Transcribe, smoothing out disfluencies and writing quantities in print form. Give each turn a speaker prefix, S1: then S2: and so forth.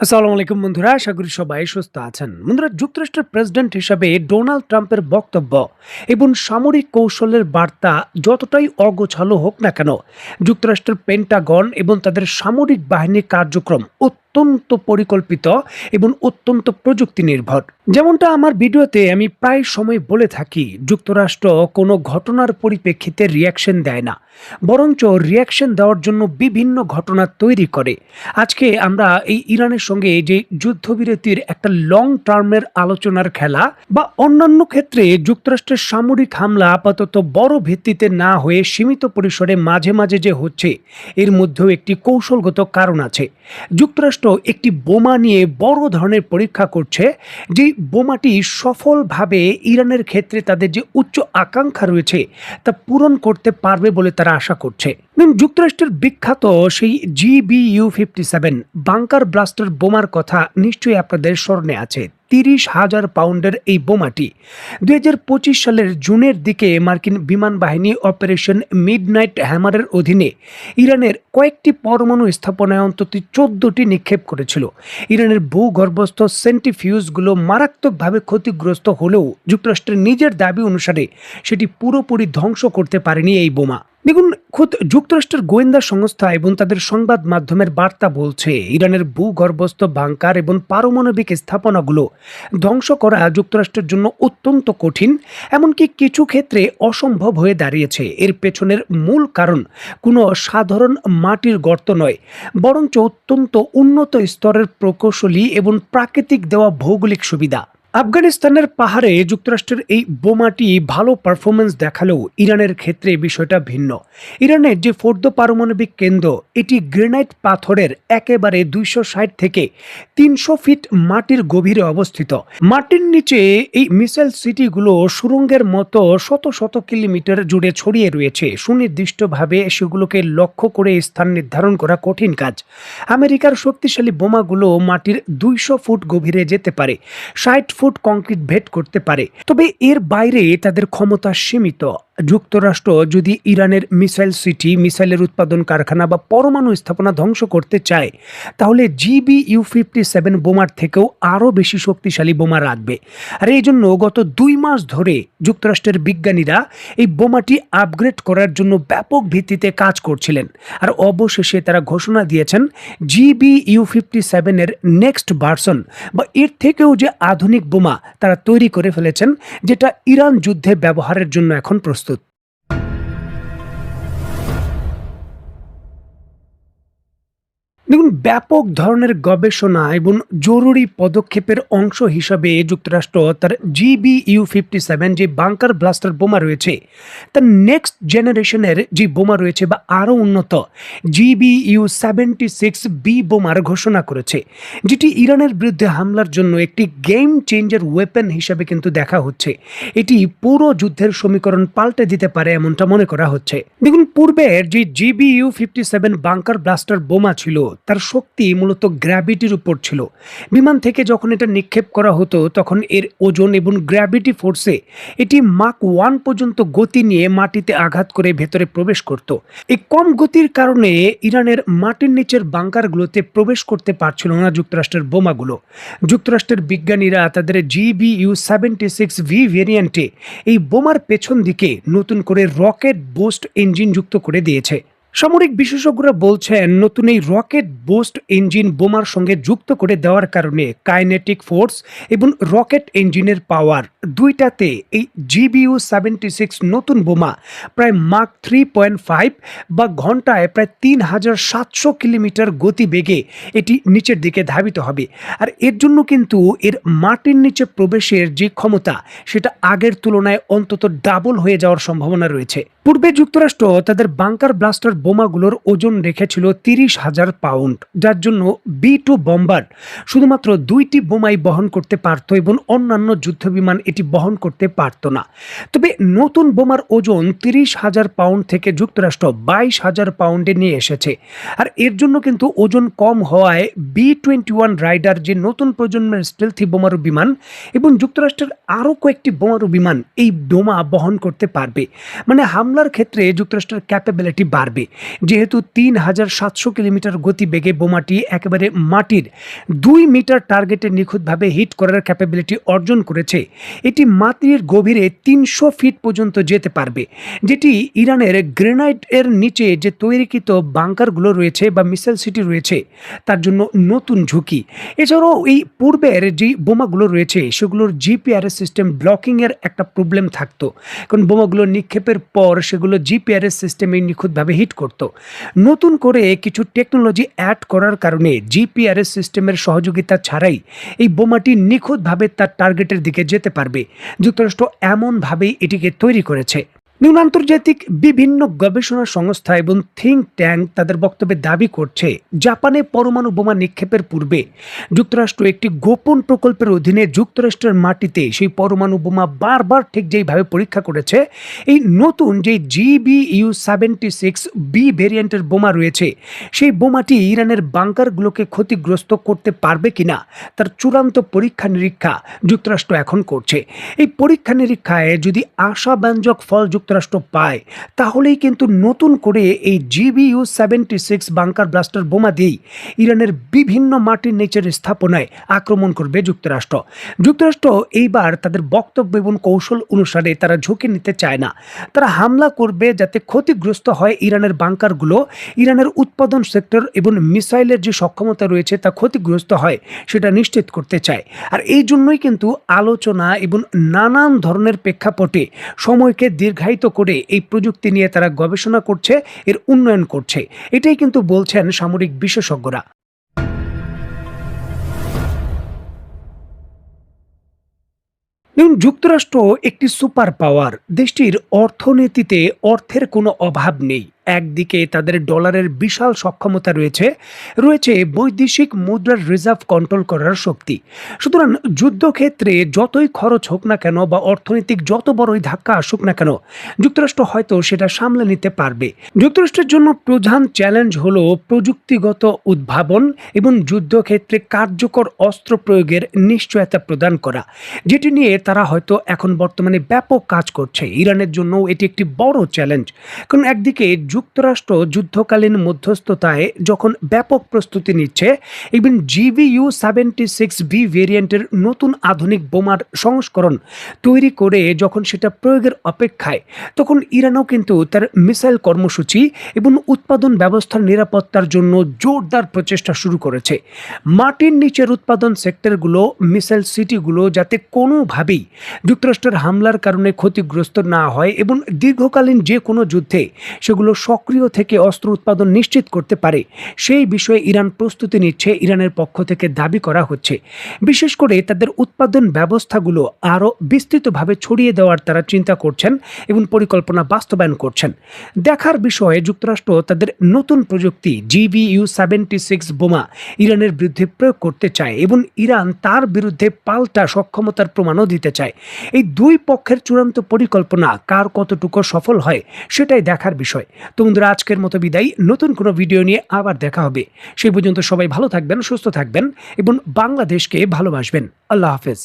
S1: আসসালামু আলাইকুম বন্ধুরা, আশা করি সবাই সুস্থ আছেন। বন্ধুরা, যুক্তরাষ্ট্রের প্রেসিডেন্ট হিসাবে ডোনাল্ড ট্রাম্পের বক্তব্য এবং সামরিক কৌশলের বার্তা যতটাই অগোছালো হোক না কেন, যুক্তরাষ্ট্রের পেন্টাগন এবং তাদের সামরিক বাহিনীর কার্যক্রম অত্যন্ত পরিকল্পিত এবং অত্যন্ত প্রযুক্তি নির্ভর। যেমনটা আমার ভিডিওতে আমি প্রায় সময় বলে থাকি, যুক্তরাষ্ট্র কোনো ঘটনার পরিপ্রেক্ষিতে রিয়াকশন দেয় না, বরঞ্চ রিয়াকশন দেওয়ার জন্য বিভিন্ন ঘটনা তৈরি করে। আজকে আমরা এই ইরানের সঙ্গে যে যুদ্ধবিরতির একটা লং টার্মের আলোচনার খেলা বা অন্যান্য ক্ষেত্রে যুক্তরাষ্ট্রের সামরিক হামলা আপাতত বড় ভিত্তিতে না হয়ে সীমিত পরিসরে মাঝে মাঝে যে হচ্ছে, এর মধ্যেও একটি কৌশলগত কারণ আছে। যুক্তরাষ্ট্র একটি বোমা নিয়ে বড় ধরনের পরীক্ষা করছে, যে বোমাটি সফলভাবে ইরানের ক্ষেত্রে তাদের যে উচ্চ আকাঙ্ক্ষা রয়েছে তা পূরণ করতে পারবে বলে তারা আশা করছে। যুক্তরাষ্ট্রের বিখ্যাত সেই GBU-57 বাংকার ব্লাস্টার বোমার কথা নিশ্চয়ই আপনাদের স্মরণে আছে। 30,000 পাউন্ডের এই বোমাটি 2025 সালের জুনের দিকে মার্কিন বিমান বাহিনী অপারেশন মিডনাইট হ্যামারের অধীনে ইরানের কয়েকটি পরমাণু স্থাপনায় অন্তত 14টি নিক্ষেপ করেছিল। ইরানের ভূগর্ভস্থ সেন্ট্রিফিউজগুলো মারাত্মকভাবে ক্ষতিগ্রস্ত হলেও যুক্তরাষ্ট্রের নিজের দাবি অনুসারে সেটি পুরোপুরি ধ্বংস করতে পারেনি এই বোমা। দেখুন, খোদ যুক্তরাষ্ট্রের গোয়েন্দা সংস্থা এবং তাদের সংবাদ মাধ্যমের বার্তা বলছে, ইরানের ভূগর্ভস্থ বাংকার এবং পারমাণবিক স্থাপনাগুলো ধ্বংস করা যুক্তরাষ্ট্রের জন্য অত্যন্ত কঠিন, এমনকি কিছু ক্ষেত্রে অসম্ভব হয়ে দাঁড়িয়েছে। এর পেছনের মূল কারণ কোনো সাধারণ মাটির গর্ত নয়, বরঞ্চ অত্যন্ত উন্নত স্তরের প্রকৌশলী এবং প্রাকৃতিক দেওয়া ভৌগোলিক সুবিধা। আফগানিস্তানের পাহাড়ে যুক্তরাষ্ট্রের এই বোমাটি ভালো পারফরমেন্স দেখালেও ইরানের ক্ষেত্রে বিষয়টা ভিন্ন। ইরানের যে ফোর্দ পারমাণবিক কেন্দ্র, এটি গ্রেনাইট পাথরের একেবারে 260 থেকে 300 ফিট মাটির গভীরে অবস্থিত। মাটির নিচে এই মিসাইল সিটিগুলো সুড়ঙ্গের মতো শত শত কিলোমিটার জুড়ে ছড়িয়ে রয়েছে। সুনির্দিষ্টভাবে সেগুলোকে লক্ষ্য করে স্থান নির্ধারণ করা কঠিন কাজ। আমেরিকার শক্তিশালী বোমাগুলো মাটির 200 ফুট গভীরে যেতে পারে, 60 ফুট কংক্রিট ভেদ করতে পারে, তবে এর বাইরে তাদের ক্ষমতা সীমিত। যুক্তরাষ্ট্র যদি ইরানের মিসাইল সিটি, মিসাইলের উৎপাদন কারখানা বা পরমাণু স্থাপনা ধ্বংস করতে চায়, তাহলে GBU-57 বোমার থেকেও আরও বেশি শক্তিশালী বোমা রাখবে। আর এই জন্য গত 2 মাস ধরে যুক্তরাষ্ট্রের বিজ্ঞানীরা এই বোমাটি আপগ্রেড করার জন্য ব্যাপক ভিত্তিতে কাজ করছিলেন। আর অবশেষে তারা ঘোষণা দিয়েছেন, GBU-57 এর নেক্সট ভার্সন বা এর থেকেও যে আধুনিক বোমা তারা তৈরি করে ফেলেছেন, যেটা ইরান যুদ্ধে ব্যবহারের জন্য এখন প্রস্তুত। দেখুন, ব্যাপক ধরনের গবেষণা এবং জরুরি পদক্ষেপের অংশ হিসাবে যুক্তরাষ্ট্র তার GBU-57 যে বাংকার ব্লাস্টার বোমা রয়েছে, তার নেক্সট জেনারেশনের যে বোমা রয়েছে বা আরও উন্নত GBU-76B বোমার ঘোষণা করেছে, যেটি ইরানের বিরুদ্ধে হামলার জন্য একটি গেম চেঞ্জার ওয়েপেন হিসাবে কিন্তু দেখা হচ্ছে। এটি পুরো যুদ্ধের সমীকরণ পাল্টে দিতে পারে এমনটা মনে করা হচ্ছে। দেখুন, পূর্বের যে GBU-57 বাংকার ব্লাস্টার বোমা ছিল, তার শক্তি মূলত গ্র্যাভিটির উপর ছিল। বিমান থেকে যখন এটা নিক্ষেপ করা হতো, তখন এর ওজন এবং গ্র্যাভিটি ফোর্সে এটি মাক 1 পর্যন্ত গতি নিয়ে মাটিতে আঘাত করে ভেতরে প্রবেশ করত। এই কম গতির কারণে ইরানের মাটির নিচের বাংকারগুলোতে প্রবেশ করতে পারছিল না যুক্তরাষ্ট্রের বোমাগুলো। যুক্তরাষ্ট্রের বিজ্ঞানীরা তাদের GBU-76V ভেরিয়েন্টে এই বোমার পেছন দিকে নতুন করে রকেট বুস্ট ইঞ্জিন যুক্ত করে দিয়েছে। সামরিক বিশেষজ্ঞরা বলছেন, নতুন এই রকেট বুস্ট ইঞ্জিন বোমার সঙ্গে যুক্ত করে দেওয়ার কারণে কাইনেটিক ফোর্স এবং রকেট ইঞ্জিনের পাওয়ার দুইটাতে এই GBU-76 নতুন বোমা প্রায় মাক 3.5 বা ঘন্টায় প্রায় 3700 কিলোমিটার গতি বেগে এটি নিচের দিকে ধাবিত হবে। আর এর জন্য কিন্তু এর মাটির নিচে প্রবেশের যে ক্ষমতা, সেটা আগের তুলনায় অন্তত ডাবল হয়ে যাওয়ার সম্ভাবনা রয়েছে। পূর্বে যুক্তরাষ্ট্র তাদের বাংকার ব্লাস্টার বোমাগুলোর ওজন রেখেছিল 30,000 পাউন্ড, যার জন্য B-2 বম্বার শুধুমাত্র 2টি বোমাই বহন করতে পারত এবং অন্যান্য যুদ্ধবিমান এটি বহন করতে পারত না। তবে নতুন বোমার ওজন 30,000 পাউন্ড থেকে যুক্তরাষ্ট্র 22,000 পাউন্ডে নিয়ে এসেছে। আর এর জন্য কিন্তু ওজন কম হওয়ায় B-21 রাইডার যে নতুন প্রজন্মের স্টেলথি বোমারু বিমান এবং যুক্তরাষ্ট্রের আরও কয়েকটি বোমারু বিমান এই বোমা বহন করতে পারবে। মানে হামলার ক্ষেত্রে যুক্তরাষ্ট্রের ক্যাপাবিলিটি বাড়বে। যেহেতু ৩,৭০০ কিলোমিটার গতিবেগে বোমাটি একেবারে মাটির ২ মিটার টার্গেটে নিখুঁতভাবে হিট করার ক্যাপাবিলিটি অর্জন করেছে, এটি মাটির গভীরে ৩০০ ফিট পর্যন্ত যেতে পারবে, যেটি ইরানের গ্রেনাইট এর নিচে যে তৈরিকৃত বাংকারগুলো রয়েছে বা মিসাইল সিটি রয়েছে তার জন্য নতুন ঝুঁকি। এছাড়াও এই পূর্বের যে বোমাগুলো রয়েছে সেগুলোর জিপিআরএস সিস্টেম ব্লকিংয়ের একটা প্রবলেম থাকতো, কারণ বোমাগুলো নিক্ষেপের পর সেগুলো জিপিআরএস সিস্টেমে নিখুঁতভাবে হিট করত। নতুন করে কিছু টেকনোলজি অ্যাড করার কারণে জিপিআরএস সিস্টেমের সহযোগিতা ছাড়াই এই বোমাটি নিখুঁতভাবে তার টার্গেটের দিকে যেতে পারবে। যুক্তরাষ্ট্র এমনভাবেই এটিকে তৈরি করেছে। আন্তর্জাতিক বিভিন্ন গবেষণা সংস্থা এবং থিঙ্ক ট্যাঙ্ক তাদের বক্তব্যে দাবি করছে, জাপানে পরমাণু বোমা নিক্ষেপের পূর্বে যুক্তরাষ্ট্র একটি গোপন প্রকল্পের অধীনে যুক্তরাষ্ট্রের মাটিতে সেই পরমাণু বোমা বারবার ঠিক যেইভাবে পরীক্ষা করেছে, এই নতুন যে GBU-76B ভেরিয়েন্টের বোমা রয়েছে সেই বোমাটি ইরানের বাংকারগুলোকে ক্ষতিগ্রস্ত করতে পারবে কিনা তার চূড়ান্ত পরীক্ষা নিরীক্ষা যুক্তরাষ্ট্র এখন করছে। এই পরীক্ষা নিরীক্ষায় যদি আশাব্যঞ্জক ফল যুক্তরাষ্ট্র পায়, তাহলেই কিন্তু নতুন করে এই GBU-76 বাংকার ব্লাস্টার বোমা দিয়েই ইরানের বিভিন্ন মাটির নিচের স্থাপনায় আক্রমণ করবে যুক্তরাষ্ট্র। যুক্তরাষ্ট্র এইবার তাদের বক্তব্য এবং কৌশল অনুসারে তারা ঝুঁকি নিতে চায় না। তারা হামলা করবে যাতে ক্ষতিগ্রস্ত হয় ইরানের বাংকারগুলো, ইরানের উৎপাদন সেক্টর এবং মিসাইলের যে সক্ষমতা রয়েছে তা ক্ষতিগ্রস্ত হয় সেটা নিশ্চিত করতে চায়। আর এই জন্যই কিন্তু আলোচনা এবং নানান ধরনের প্রেক্ষাপটে সময়কে দীর্ঘায়িত করে এই প্রযুক্তি নিয়ে তারা গবেষণা করছে, এর উন্নয়ন করছে। এটাই কিন্তু বলছেন সামরিক বিশেষজ্ঞরা। যুক্তরাষ্ট্র একটি সুপার পাওয়ার, দেশটির অর্থনীতিতে অর্থের কোনো অভাব নেই। একদিকে তাদের ডলারের বিশাল সক্ষমতা রয়েছে বৈদেশিক মুদ্রার রিজার্ভ কন্ট্রোল করার শক্তি। সুতরাং যুদ্ধক্ষেত্রে যতই খরচ হোক না কেন বা অর্থনৈতিক যত বড়ই ধাক্কা আসুক না কেন, যুক্তরাষ্ট্র হয়তো সেটা সামলে নিতে পারবে। যুক্তরাষ্ট্রের জন্য প্রধান চ্যালেঞ্জ হলো প্রযুক্তিগত উদ্ভাবন এবং যুদ্ধক্ষেত্রে কার্যকর অস্ত্র প্রয়োগের নিশ্চয়তা প্রদান করা, যেটি নিয়ে তারা হয়তো এখন বর্তমানে ব্যাপক কাজ করছে। ইরানের জন্য এটি একটি বড় চ্যালেঞ্জ, কারণ একদিকে যুক্তরাষ্ট্র যুদ্ধকালীন মধ্যস্থতায় যখন ব্যাপক প্রস্তুতি নিচ্ছে এবং GBU-76B ভেরিয়েন্টের নতুন আধুনিক বোমার সংস্করণ তৈরি করে যখন সেটা প্রয়োগের অপেক্ষায়, তখন ইরানও কিন্তু তার মিসাইল কর্মসূচি এবং উৎপাদন ব্যবস্থার নিরাপত্তার জন্য জোরদার প্রচেষ্টা শুরু করেছে। মাটির নিচের উৎপাদন সেক্টরগুলো, মিসাইল সিটিগুলো যাতে কোনোভাবেই যুক্তরাষ্ট্রের হামলার কারণে ক্ষতিগ্রস্ত না হয় এবং দীর্ঘকালীন যে কোনো যুদ্ধে সেগুলো সক্রিয় থেকে অস্ত্র উৎপাদন নিশ্চিত করতে পারে, সেই বিষয়ে ইরান প্রস্তুতি নিচ্ছে, ইরানের পক্ষ থেকে দাবি করা হচ্ছে। বিশেষ করে তাদের উৎপাদন ব্যবস্থাগুলো আরও বিস্তৃতভাবে ছড়িয়ে দেওয়ার তারা চিন্তা করছেন এবং পরিকল্পনা বাস্তবায়ন করছেন। দেখার বিষয়ে যুক্তরাষ্ট্র তাদের নতুন প্রযুক্তি GBU-76 বোমা ইরানের বিরুদ্ধে প্রয়োগ করতে চায় এবং ইরান তার বিরুদ্ধে পাল্টা সক্ষমতার প্রমাণও দিতে চায়। এই দুই পক্ষের চূড়ান্ত পরিকল্পনা কার কতটুকু সফল হয় সেটাই দেখার বিষয়। তো বন্ধুরা, আজকের মতো বিদায়, নতুন কোনো ভিডিও নিয়ে আবার দেখা হবে। সেই পর্যন্ত সবাই ভালো থাকবেন, সুস্থ থাকবেন এবং বাংলাদেশকে ভালোবাসবেন। আল্লাহ হাফেজ।